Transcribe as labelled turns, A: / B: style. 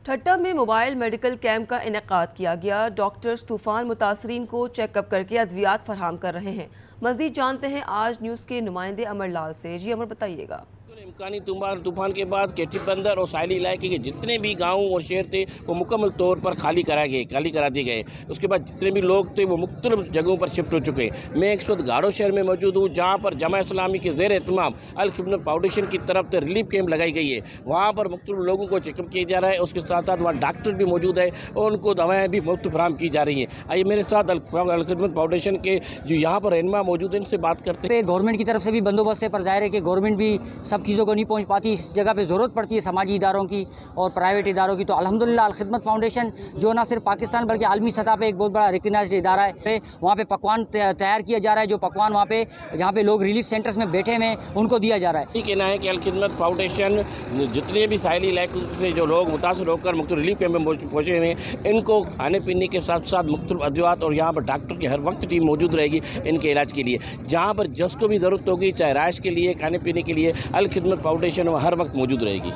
A: ٹھٹہ میں mobile medical camp کا انعقاد کیا گیا۔ ڈاکٹرز طوفان متاثرین کو چیک اپ کر کے ادویات فراہم کر رہے ہیں۔ مزید جانتے ہیں آج نیوز کے نمائندے امر لال سے۔ جی امر، بتائیے گا۔
B: امکانی طوفان کے بعد کیٹی بندر اور ساحلی علاقے کے جتنے بھی گاؤں اور شہر تھے وہ مکمل طور پر خالی کرا دیے گئے۔ اس کے بعد جتنے بھی لوگ تھے وہ مختلف جگہوں پر شفٹ ہو چکے ہیں۔ میں اس وقت گاڑو شہر میں موجود ہوں، جہاں پر جماعت اسلامی کے زیر اہتمام الخدمت فاؤنڈیشن کی طرف سے ریلیف کیمپ لگائی گئی ہے۔ وہاں پر مختلف لوگوں کو چیک اپ کیا جا رہا ہے۔ اس کے ساتھ ساتھ وہاں ڈاکٹر بھی موجود ہے اور ان کو دوائیں بھی مفت فراہم کی جا رہی ہیں۔ آئیے میرے ساتھ الخدمت فاؤنڈیشن کے جو یہاں پر رہنما موجود ہیں ان سے بات کرتے ہیں۔
C: گورنمنٹ کی طرف سے بھی بندوبست ہے، پر ظاہر ہے کہ گورنمنٹ بھی سب چیزوں کو نہیں پہنچ پاتی۔ اس جگہ پہ ضرورت پڑتی ہے سماجی اداروں کی اور پرائیویٹ اداروں کی۔ تو الحمدللہ الخدمت فاؤنڈیشن جو نہ صرف پاکستان بلکہ عالمی سطح پہ ایک بہت بڑا ریکگنائزڈ ادارہ ہے، وہاں پہ پکوان تیار کیا جا رہا ہے۔ جو پکوان وہاں پہ جہاں پہ لوگ ریلیف سینٹرز میں بیٹھے ہوئے ہیں ان کو دیا جا رہا ہے۔
B: یہ کہنا ہے کہ الخدمت فاؤنڈیشن جتنے بھی ساحلی علاقوں سے جو لوگ متاثر ہو کر مختلف ریلیف کیمپ میں پہنچے ہوئے ہیں ان کو کھانے پینے کے ساتھ ساتھ مختلف ادویات اور یہاں پر ڈاکٹر کی ہر وقت ٹیم موجود رہے گی ان کے علاج کے لیے۔ جہاں پر جس کو بھی ضرورت ہوگی، چاہے رہائش کے لیے، کھانے پینے کے لیے، الخدمت فاؤنڈیشن ہر وقت موجود رہے گی۔